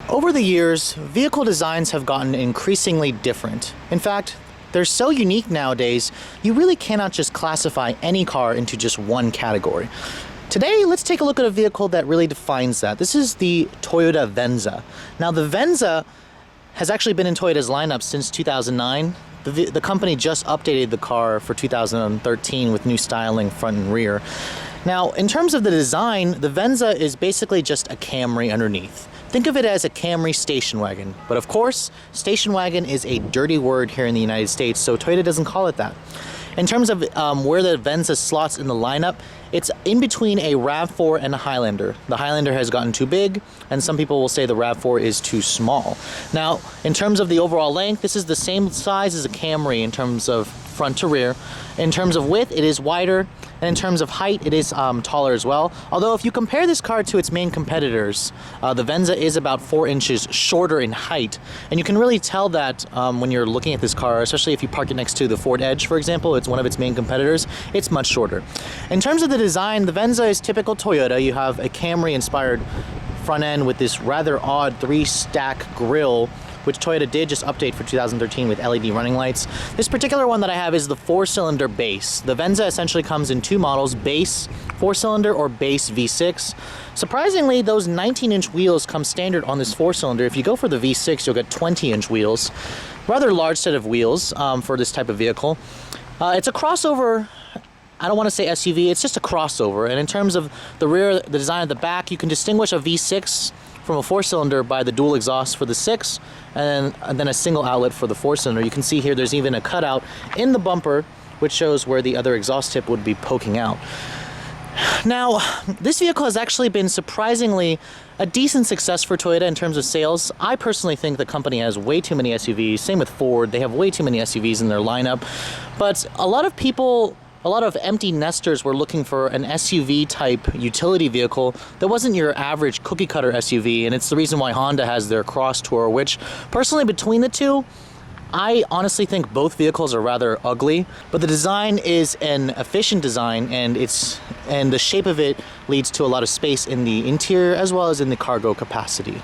Over the years, vehicle designs have gotten increasingly different. In fact, they're so unique nowadays, you really cannot just classify any car into just one category. Today, let's take a look at a vehicle that really defines that. This is the Toyota Venza. Now, the Venza has actually been in Toyota's lineup since 2009. The company just updated the car for 2013 with new styling front and rear. Now, in terms of the design, the Venza is basically just a Camry underneath. Think of it as a Camry station wagon. But of course, station wagon is a dirty word here in the United States, so Toyota doesn't call it that. In terms of where the Venza slots in the lineup, it's in between a RAV4 and a Highlander. The Highlander has gotten too big, and some people will say the RAV4 is too small. Now, in terms of the overall length, this is the same size as a Camry in terms of front to rear. In terms of width, it is wider, and in terms of height, it is taller as well. Although if you compare this car to its main competitors, the Venza is about 4 inches shorter in height, and you can really tell that when you're looking at this car, especially if you park it next to the Ford Edge, for example. It's one of its main competitors. It's much shorter. In terms of the design, the Venza is typical Toyota. You have a Camry-inspired front end with this rather odd 3-stack grille, which Toyota did just update for 2013 with LED running lights. This particular one that I have is the 4-cylinder base. The Venza essentially comes in 2 models, base 4-cylinder or base V6. Surprisingly, those 19-inch wheels come standard on this 4-cylinder. If you go for the V6, you'll get 20-inch wheels. Rather large set of wheels for this type of vehicle. It's a crossover. I don't want to say SUV, it's just a crossover. And in terms of the rear, the design of the back, you can distinguish a V6 from a 4-cylinder by the dual exhaust for the 6 and then a single outlet for the 4-cylinder. You can see here there's even a cutout in the bumper which shows where the other exhaust tip would be poking out. Now, this vehicle has actually been surprisingly a decent success for Toyota in terms of sales. I personally think the company has way too many SUVs. Same with Ford, they have way too many SUVs in their lineup. But a lot of empty nesters were looking for an SUV type utility vehicle that wasn't your average cookie cutter SUV, and it's the reason why Honda has their Cross Tour, which personally between the two, I honestly think both vehicles are rather ugly, but the design is an efficient design, and the shape of it leads to a lot of space in the interior as well as in the cargo capacity.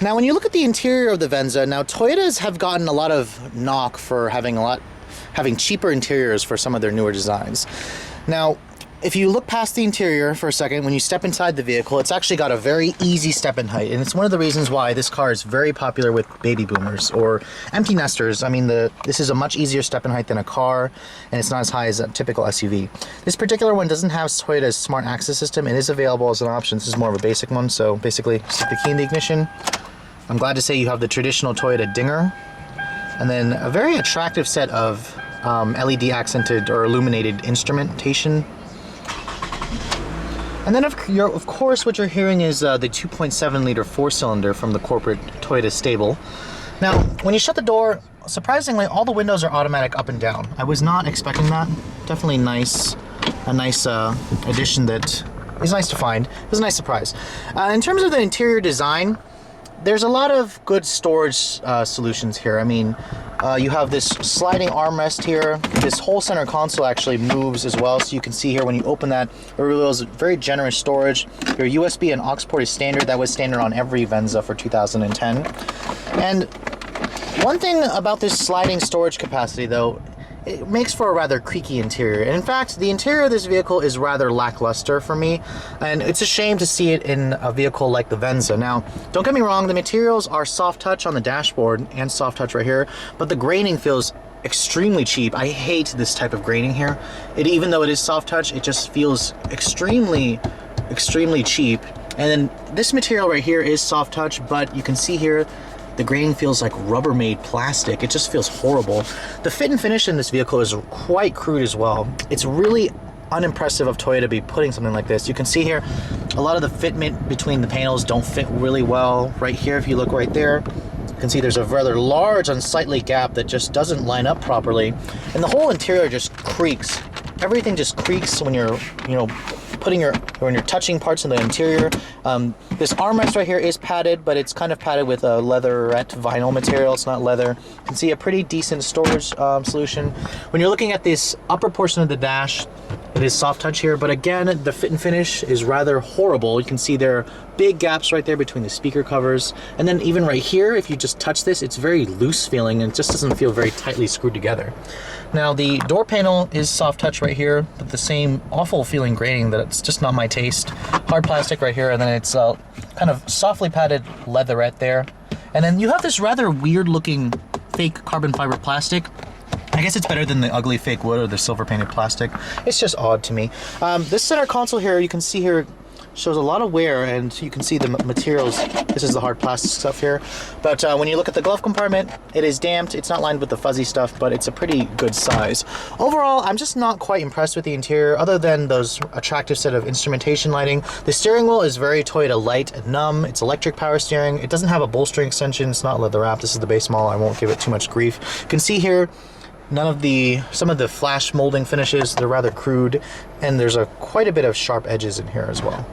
Now, when you look at the interior of the Venza, now Toyotas have gotten a lot of knock for having cheaper interiors for some of their newer designs. Now, if you look past the interior for a second, when you step inside the vehicle, it's actually got a very easy step-in height, and it's one of the reasons why this car is very popular with baby boomers or empty nesters. I mean, this is a much easier step-in height than a car, and it's not as high as a typical SUV. This particular one doesn't have Toyota's smart access system. It is available as an option. This is more of a basic one, so basically stick the key in the ignition. I'm glad to say you have the traditional Toyota dinger, and then a very attractive set of LED accented or illuminated instrumentation. And then of course what you're hearing is the 2.7 liter 4-cylinder from the corporate Toyota stable. Now, when you shut the door, surprisingly, all the windows are automatic up and down. I was not expecting that. Definitely a nice addition that is nice to find. It was a nice surprise. In terms of the interior design, there's a lot of good storage solutions here. I mean, you have this sliding armrest here. This whole center console actually moves as well, so you can see here when you open that, it reveals very generous storage. Your USB and aux port is standard. That was standard on every Venza for 2010. And one thing about this sliding storage capacity, though, it makes for a rather creaky interior. And in fact, the interior of this vehicle is rather lackluster for me, and it's a shame to see it in a vehicle like the Venza. Now, don't get me wrong, the materials are soft touch on the dashboard and soft touch right here, but the graining feels extremely cheap. I hate this type of graining here. Even though it is soft touch, it just feels extremely cheap. And then this material right here is soft touch, but you can see here the graining feels like Rubbermaid plastic. It just feels horrible. The fit and finish in this vehicle is quite crude as well. It's really unimpressive of Toyota to be putting something like this. You can see here, a lot of the fitment between the panels don't fit really well. Right here, if you look right there, you can see there's a rather large unsightly gap that just doesn't line up properly. And the whole interior just creaks everything just creaks when you're, when you're touching parts in the interior. This armrest right here is padded, but it's kind of padded with a leatherette vinyl material. It's not leather. You can see a pretty decent storage solution. When you're looking at this upper portion of the dash, it is soft touch here, but again, the fit and finish is rather horrible. You can see there are big gaps right there between the speaker covers. And then even right here, if you just touch this, it's very loose feeling and it just doesn't feel very tightly screwed together. Now the door panel is soft touch right here, but the same awful feeling grating that it's just not my taste. Hard plastic right here, and then it's kind of softly padded leatherette there. And then you have this rather weird looking fake carbon fiber plastic. I guess it's better than the ugly fake wood or the silver painted plastic. It's just odd to me. This center console here, you can see here, shows a lot of wear, and you can see the materials. This is the hard plastic stuff here. But when you look at the glove compartment, it is damped. It's not lined with the fuzzy stuff, but it's a pretty good size. Overall, I'm just not quite impressed with the interior, other than those attractive set of instrumentation lighting. The steering wheel is very Toyota light and numb. It's electric power steering. It doesn't have a bolstering extension. It's not leather wrapped. This is the base model. I won't give it too much grief. You can see here, some of the flash molding finishes, they're rather crude, and there's quite a bit of sharp edges in here as well.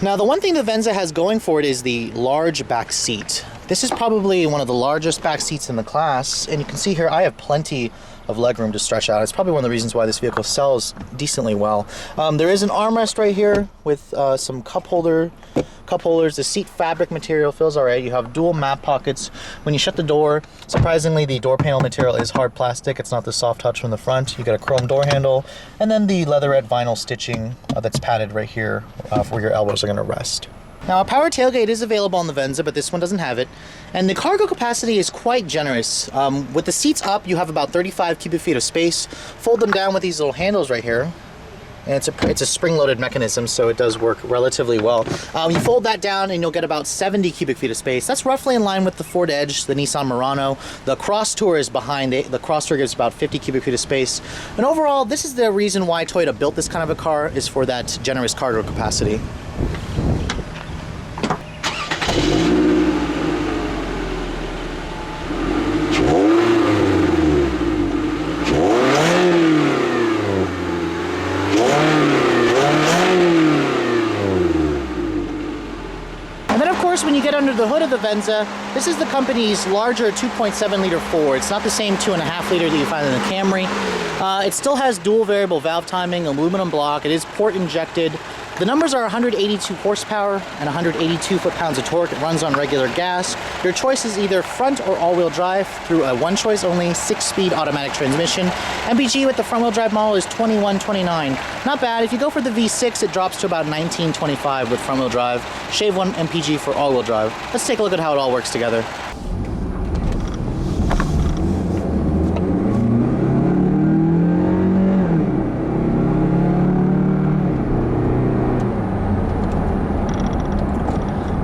Now, the one thing the Venza has going for it is the large back seat. This is probably one of the largest back seats in the class, and you can see here I have plenty of legroom to stretch out. It's probably one of the reasons why this vehicle sells decently well. There is an armrest right here with some cup holders. The seat fabric material feels alright. You have dual map pockets. When you shut the door, surprisingly, the door panel material is hard plastic. It's not the soft touch from the front. You got a chrome door handle, and then the leatherette vinyl stitching that's padded right here where your elbows are going to rest. Now, a power tailgate is available on the Venza, but this one doesn't have it. And the cargo capacity is quite generous. With the seats up, you have about 35 cubic feet of space. Fold them down with these little handles right here. And it's a spring-loaded mechanism, so it does work relatively well. You fold that down and you'll get about 70 cubic feet of space. That's roughly in line with the Ford Edge, the Nissan Murano. The Cross Tour is behind it. The Cross Tour gives about 50 cubic feet of space. And overall, this is the reason why Toyota built this kind of a car, is for that generous cargo capacity. When you get under the hood of the Venza, this is the company's larger 2.7 liter 4. It's not the same 2.5 liter that you find in the Camry. It still has dual variable valve timing, aluminum block. It is port injected. The numbers are 182 horsepower and 182 foot-pounds of torque. It runs on regular gas. Your choice is either front or all-wheel drive through a one-choice only 6-speed automatic transmission. MPG with the front-wheel drive model is 2129. Not bad. If you go for the V6, it drops to about 1925 with front-wheel drive. Shave 1 MPG for all-wheel drive. Let's take a look at how it all works together.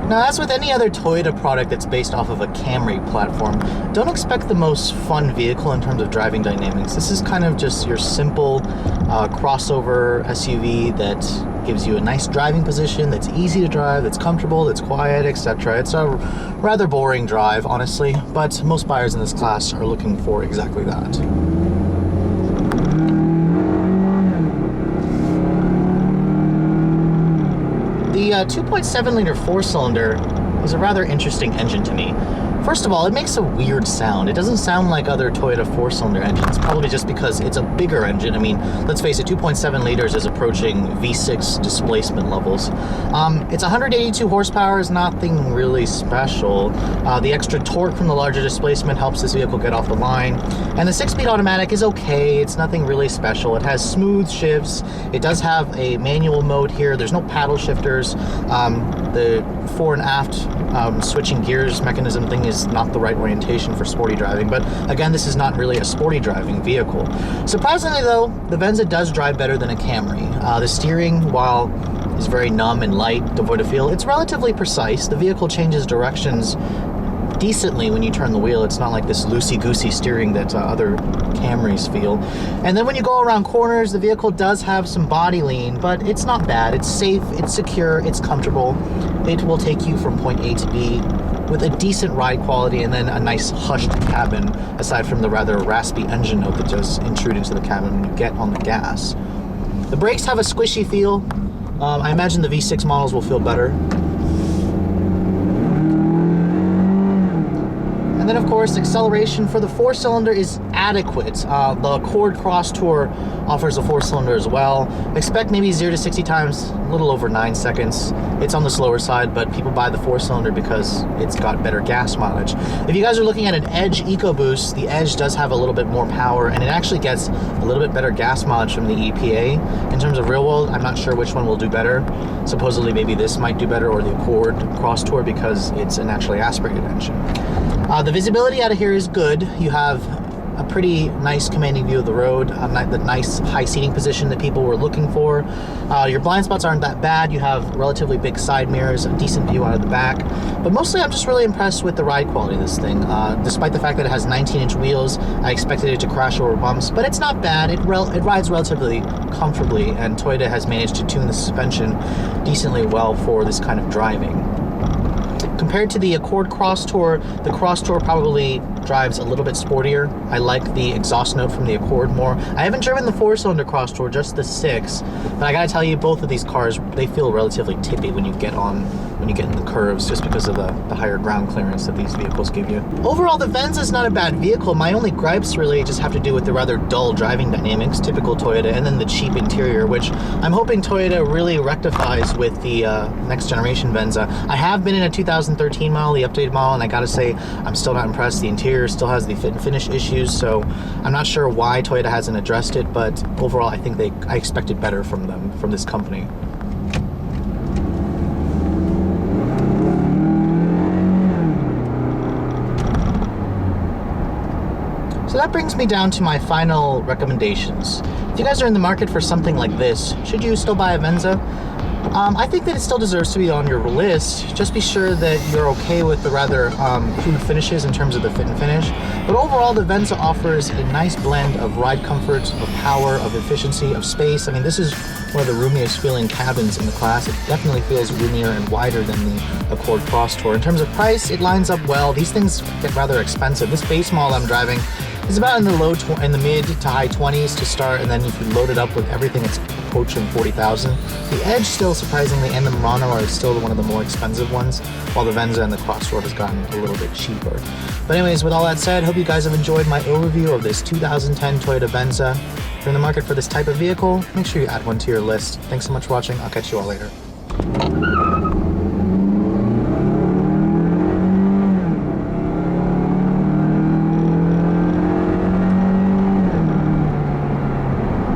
Now, as with any other Toyota product that's based off of a Camry platform, don't expect the most fun vehicle in terms of driving dynamics. This is kind of just your simple crossover SUV that gives you a nice driving position, that's easy to drive, that's comfortable, that's quiet, etc. It's a rather boring drive, honestly, but most buyers in this class are looking for exactly that. The 2.7 liter 4-cylinder is a rather interesting engine to me. First of all, it makes a weird sound. It doesn't sound like other Toyota 4-cylinder engines, probably just because it's a bigger engine. I mean, let's face it, 2.7 liters is approaching V6 displacement levels. It's 182 horsepower, is nothing really special. The extra torque from the larger displacement helps this vehicle get off the line. And the 6-speed automatic is okay. It's nothing really special. It has smooth shifts. It does have a manual mode here. There's no paddle shifters. The fore and aft switching gears mechanism thing is not the right orientation for sporty driving, but again, this is not really a sporty driving vehicle. Surprisingly though, the Venza does drive better than a Camry. The steering, while is very numb and light, devoid of feel, it's relatively precise. The vehicle changes directions decently when you turn the wheel. It's not like this loosey-goosey steering that other Camrys feel. And then when you go around corners, the vehicle does have some body lean, but it's not bad. It's safe, it's secure, it's comfortable. It will take you from point A to B with a decent ride quality, and then a nice hushed cabin, aside from the rather raspy engine note that does intrude into the cabin when you get on the gas. The brakes have a squishy feel. I imagine the V6 models will feel better. And then of course, acceleration for the 4-cylinder is adequate. The Accord Cross Tour offers a 4-cylinder as well. Expect maybe 0 to 60 times, a little over 9 seconds. It's on the slower side, but people buy the 4-cylinder because it's got better gas mileage. If you guys are looking at an Edge EcoBoost, the Edge does have a little bit more power, and it actually gets a little bit better gas mileage from the EPA. In terms of real world, I'm not sure which one will do better. Supposedly maybe this might do better, or the Accord Cross Tour, because it's a naturally aspirated engine. The visibility out of here is good. You have a pretty nice commanding view of the road, the nice high seating position that people were looking for. Your blind spots aren't that bad. You have relatively big side mirrors, a decent view out of the back. But mostly I'm just really impressed with the ride quality of this thing. Despite the fact that it has 19-inch wheels, I expected it to crash over bumps, but it's not bad. It rides relatively comfortably, and Toyota has managed to tune the suspension decently well for this kind of driving. Compared to the Accord Cross Tour, the Cross Tour probably drives a little bit sportier. I like the exhaust note from the Accord more. I haven't driven the 4-cylinder Cross Tour, just the 6, but I gotta tell you, both of these cars, they feel relatively tippy when you get in the curves, just because of the higher ground clearance that these vehicles give you. Overall, the Venza is not a bad vehicle. My only gripes really just have to do with the rather dull driving dynamics, typical Toyota, and then the cheap interior, which I'm hoping Toyota really rectifies with the next generation Venza. I have been in a 2013 model, the updated model, and I gotta say, I'm still not impressed. The interior still has the fit and finish issues, so I'm not sure why Toyota hasn't addressed it, but overall, I think I expected better from them, from this company. So that brings me down to my final recommendations. If you guys are in the market for something like this, should you still buy a Venza? I think that it still deserves to be on your list. Just be sure that you're okay with the rather crude finishes in terms of the fit and finish. But overall, the Venza offers a nice blend of ride comfort, of power, of efficiency, of space. I mean, this is one of the roomiest feeling cabins in the class. It definitely feels roomier and wider than the Accord Cross Tour. In terms of price, it lines up well. These things get rather expensive. This base model I'm driving is about in the mid to high 20s to start, and then if you load it up with everything, it's approaching 40,000. The Edge still surprisingly, and the Murano are still one of the more expensive ones, while the Venza and the Cross Tour has gotten a little bit cheaper. But anyways, with all that said, hope you guys have enjoyed my overview of this 2010 Toyota Venza. If you're in the market for this type of vehicle, make sure you add one to your list. Thanks so much for watching. I'll catch you all later.